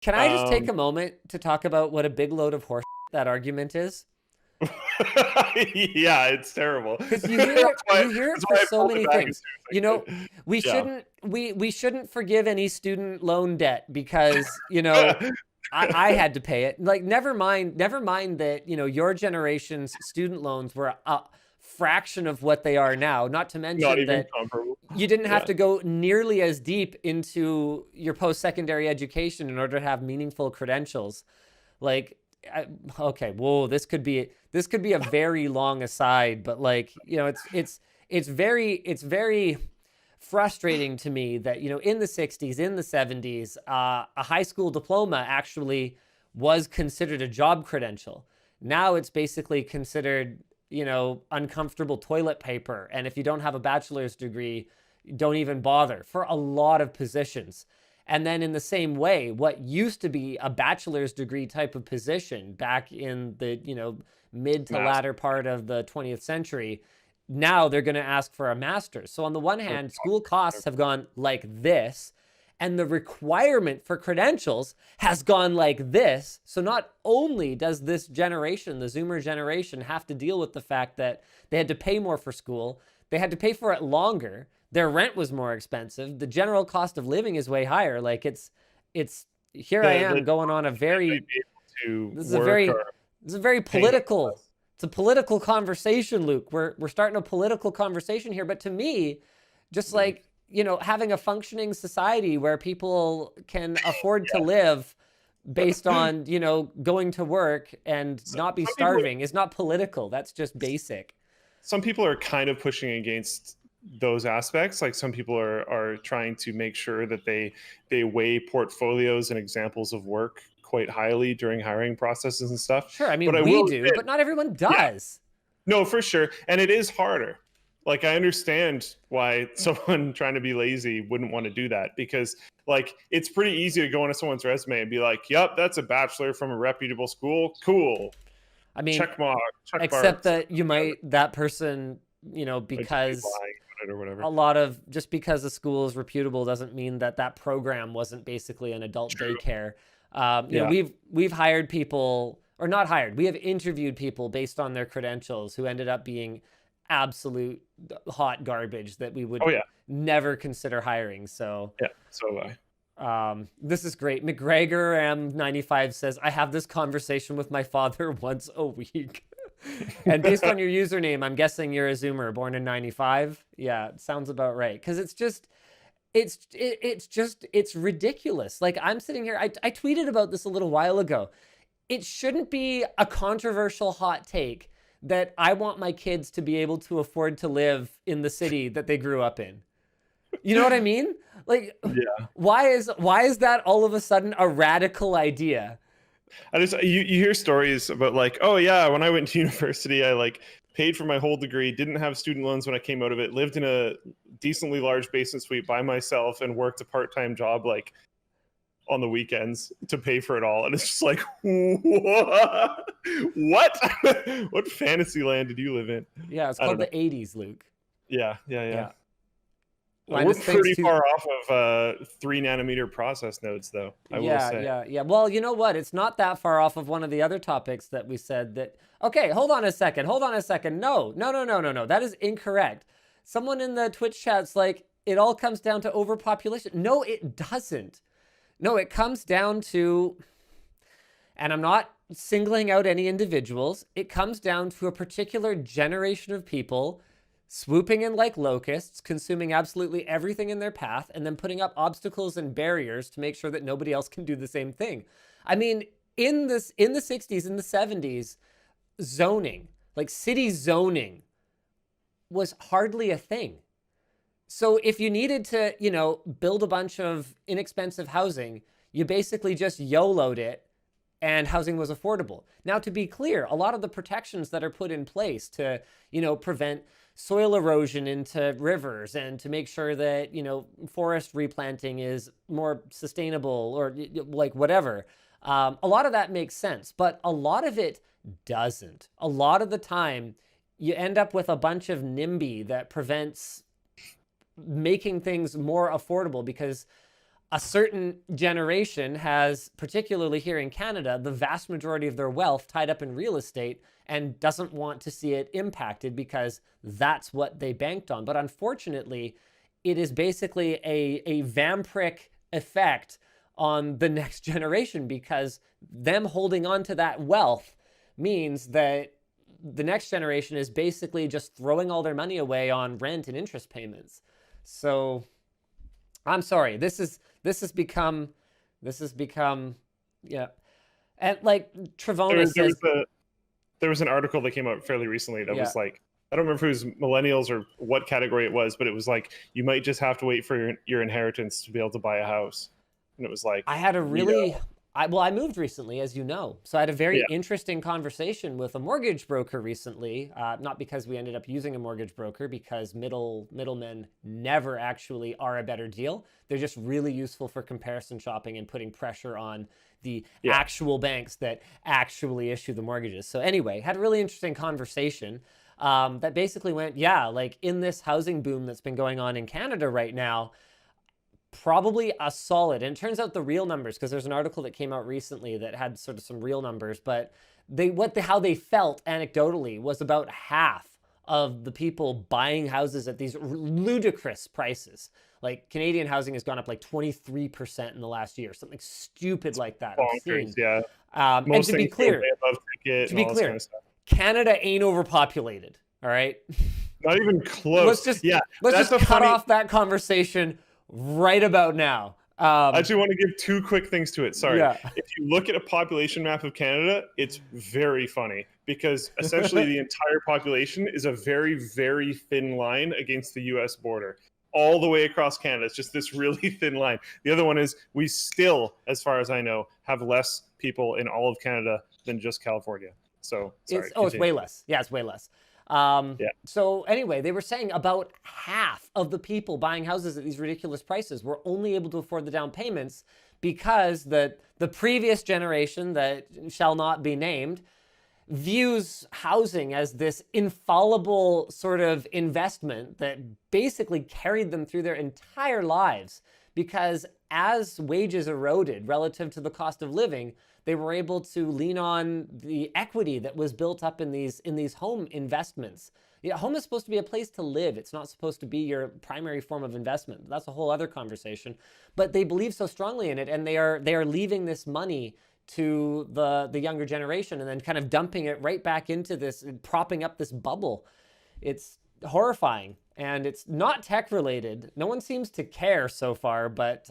Can I just take a moment to talk about what a big load of horse that argument is? Yeah, it's terrible. Because That's why you hear it that's for why I so pulled it many back as things. You soon as know, I could. we Yeah. shouldn't we shouldn't forgive any student loan debt because, I had to pay it. Like never mind that, your generation's student loans were a fraction of what they are now, not to Not mention even that comparable. you didn't have Yeah. to go nearly as deep into your post-secondary education in order to have meaningful credentials. Like, okay, whoa, this could be a very long aside, but like, it's very frustrating to me that in the 60s, in the 70s, a high school diploma actually was considered a job credential. Now it's basically considered uncomfortable toilet paper, and if you don't have a bachelor's degree, don't even bother for a lot of positions. And then in the same way, what used to be a bachelor's degree type of position back in the, mid to Mass. latter part of the 20th century, now they're going to ask for a master's. So on the one hand, school costs have gone like this, and the requirement for credentials has gone like this. So not only does this generation, the Zoomer generation, have to deal with the fact that they had to pay more for school, they had to pay for it longer, their rent was more expensive, the general cost of living is way higher. Like it's here I The am going on a very be able to this is a work very or this is a very paying political less. it's a political conversation, Luke. We're starting a political conversation here, but to me, just Mhm. like, having a functioning society where people can afford to Yeah. live based on, going to work and So not be some people starving is not political. That's just basic. some people are kind of pushing against those aspects. Like some people are trying to make sure that they weigh portfolios and examples of work quite highly during hiring processes and stuff. Sure, I But mean, I we will do, admit, but not everyone yeah, does. no, for sure. And it is harder. Like I understand why someone trying to be lazy wouldn't want to do that because like it's pretty easy to go into someone's resume and be like, "Yep, that's a bachelor from a reputable school. Cool. I mean, Check mark, check except marks." that that person, Or just be because lying about it or whatever. just because the school is reputable doesn't mean that that program wasn't basically an adult True. daycare. Yeah. We've hired people, or not hired, we have interviewed people based on their credentials who ended up being absolute hot garbage that we would Oh yeah. never consider hiring. So Yeah. So I. this is great. McGregor M95 says, I have this conversation with my father once a week. And based on your username, I'm guessing you're a Zoomer, born in 95. Yeah, it sounds about right. Because it's ridiculous. Like I'm sitting here, I tweeted about this a little while ago. It shouldn't be a controversial hot take that I want my kids to be able to afford to live in the city that they grew up in. You know what I mean? Like, Yeah. why is that all of a sudden a radical idea? I just you hear stories about like, oh yeah, when I went to university, I like paid for my whole degree, didn't have student loans when I came out of it, lived in a decently large basement suite by myself, and worked a part-time job like on the weekends to pay for it all. And it's just like, what? What fantasy land did you live in? Yeah, it's I don't called know. the 80s, Luke. Yeah, yeah, yeah. Yeah. Linus, We're thanks pretty to far off of 3 nanometer process nodes, though. I will yeah, say. yeah, yeah. Well, you know what? It's not that far off of one of the other topics that we said that. Okay, hold on a second. Hold on a second. No, no, no, no, no, no. That is incorrect. Someone in the Twitch chat's like, it all comes down to overpopulation. No, it doesn't. No, it comes down to, and I'm not singling out any individuals, it comes down to a particular generation of people swooping in like locusts, consuming absolutely everything in their path, and then putting up obstacles and barriers to make sure that nobody else can do the same thing. I mean, in the 60s, in the 70s, zoning, like city zoning, was hardly a thing. So if you needed to, build a bunch of inexpensive housing, you basically just YOLO'd it and housing was affordable. Now, to be clear, a lot of the protections that are put in place to, prevent soil erosion into rivers and to make sure that, forest replanting is more sustainable or like whatever. A lot of that makes sense, but a lot of it doesn't. A lot of the time, you end up with a bunch of NIMBY that prevents making things more affordable because a certain generation has, particularly here in Canada, the vast majority of their wealth tied up in real estate and doesn't want to see it impacted because that's what they banked on. But unfortunately, it is basically a vampiric effect on the next generation, because them holding on to that wealth means that the next generation is basically just throwing all their money away on rent and interest payments. So I'm sorry, this has become, yeah. And like Travona says, there was an article that came out fairly recently that was like, I don't remember if it was millennials or what category it was, but it was like, you might just have to wait for your inheritance to be able to buy a house. And it was like, I had a really, I moved recently, as you know. So I had a very interesting conversation with a mortgage broker recently. Not because we ended up using a mortgage broker, because middlemen never actually are a better deal. They're just really useful for comparison shopping and putting pressure on the actual banks that actually issue the mortgages. So anyway, had a really interesting conversation that basically went, like in this housing boom that's been going on in Canada right now, probably a solid, and it turns out the real numbers, because there's an article that came out recently that had sort of some real numbers, but how they felt anecdotally was about half of the people buying houses at these ludicrous prices. Like Canadian housing has gone up like 23% in the last year, something stupid like that. Bonkers, yeah. And to be clear, Canada ain't overpopulated. All right. Not even close. Let's just cut off that conversation right about now. I actually want to give two quick things to it. Sorry. If you look at a population map of Canada, it's very funny, because essentially the entire population is a very, very thin line against the US border. All the way across Canada. It's just this really thin line. The other one is we still, as far as I know, have less people in all of Canada than just California. So, sorry. It's way less. Yeah, it's way less. So anyway, they were saying about half of the people buying houses at these ridiculous prices were only able to afford the down payments because the previous generation that shall not be named views housing as this infallible sort of investment that basically carried them through their entire lives, because as wages eroded relative to the cost of living, they were able to lean on the equity that was built up in these home investments. Yeah, home is supposed to be a place to live. It's not supposed to be your primary form of investment. That's a whole other conversation. But they believe so strongly in it, and they are leaving this money to the younger generation and then kind of dumping it right back into this, propping up this bubble. It's horrifying, and it's not tech related. No one seems to care so far, but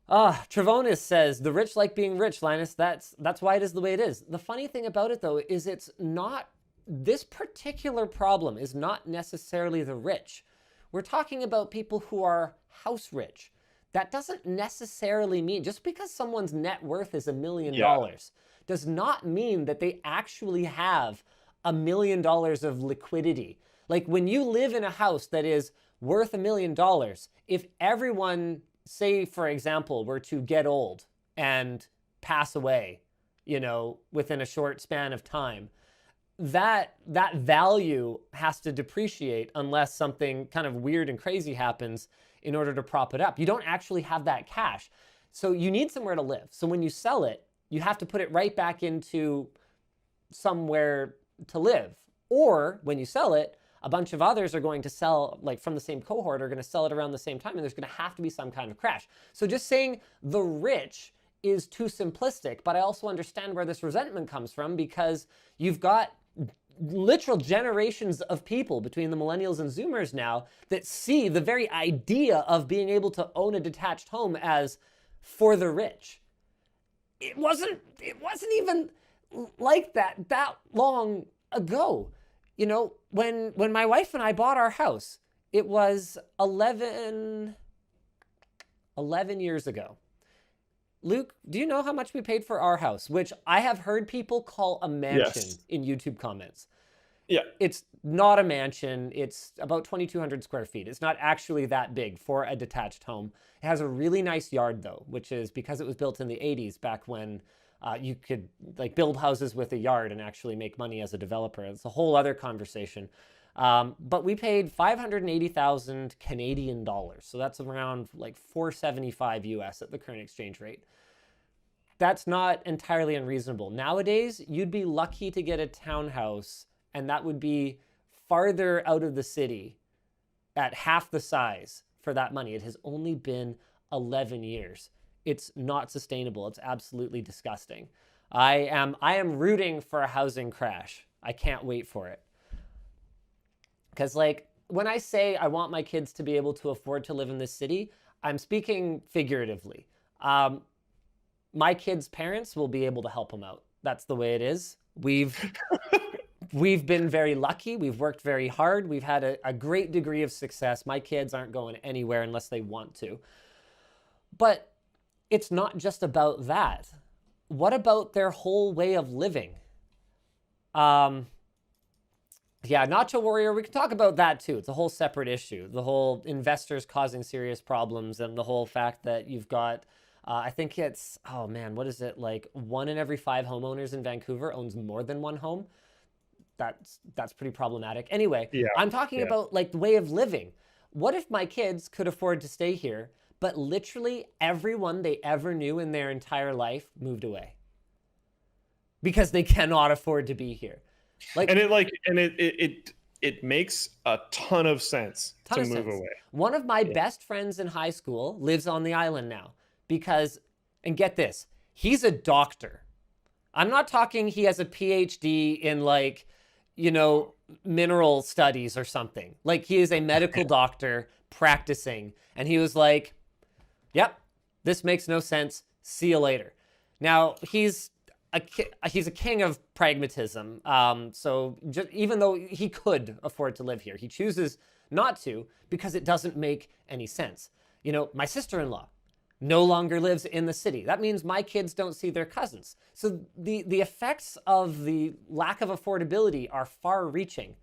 Travonis says, the rich like being rich, Linus. That's why it is the way it is. The funny thing about it, though, is it's not, this particular problem is not necessarily the rich. We're talking about people who are house rich. That doesn't necessarily mean, just because someone's net worth is $1 million does not mean that they actually have $1 million of liquidity. Like when you live in a house that is worth $1 million, if everyone, say for example, were to get old and pass away, within a short span of time, that value has to depreciate unless something kind of weird and crazy happens in order to prop it up. You don't actually have that cash. So you need somewhere to live. So when you sell it, you have to put it right back into somewhere to live. Or when you sell it, a bunch of others are going to sell, like from the same cohort, are going to sell it around the same time, and there's going to have to be some kind of crash. So just saying the rich is too simplistic, but I also understand where this resentment comes from, because you've got literal generations of people between the millennials and Zoomers now that see the very idea of being able to own a detached home as for the rich. It wasn't even like that long ago. When my wife and I bought our house, it was 11 years ago. Luke, do you know how much we paid for our house? Which I have heard people call a mansion in YouTube comments. Yeah. It's not a mansion. It's about 2,200 square feet. It's not actually that big for a detached home. It has a really nice yard, though, which is because it was built in the 80s, back when you could build houses with a yard and actually make money as a developer. It's a whole other conversation. But we paid 580,000 Canadian dollars. So that's around like 475 US at the current exchange rate. That's not entirely unreasonable. Nowadays, you'd be lucky to get a townhouse, and that would be farther out of the city at half the size for that money. It has only been 11 years. It's not sustainable. It's absolutely disgusting. I am rooting for a housing crash. I can't wait for it. Because like when I say I want my kids to be able to afford to live in this city, I'm speaking figuratively. My kids' parents will be able to help them out. That's the way it is. We've been very lucky. We've worked very hard. We've had a great degree of success. My kids aren't going anywhere unless they want to. But it's not just about that. What about their whole way of living? Yeah, Nacho Warrior, we can talk about that too. It's a whole separate issue. The whole investors causing serious problems and the whole fact that you've got, I think it's, oh man, what is it? Like 1 in every 5 homeowners in Vancouver owns more than one home. That's pretty problematic. Anyway, Yeah, I'm talking yeah. about like the way of living. What if my kids could afford to stay here, but literally everyone they ever knew in their entire life moved away because they cannot afford to be here? And it makes a ton of sense to move away. One of my best friends in high school lives on the island now because, and get this, he's a doctor. I'm not talking he has a PhD in like, you know, mineral studies or something. Like he is a medical doctor practicing. And he was like, yep, this makes no sense. See you later. Now he's a king of pragmatism. So even though he could afford to live here, he chooses not to because it doesn't make any sense. You know, my sister-in-law no longer lives in the city. That means my kids don't see their cousins. So the effects of the lack of affordability are far-reaching.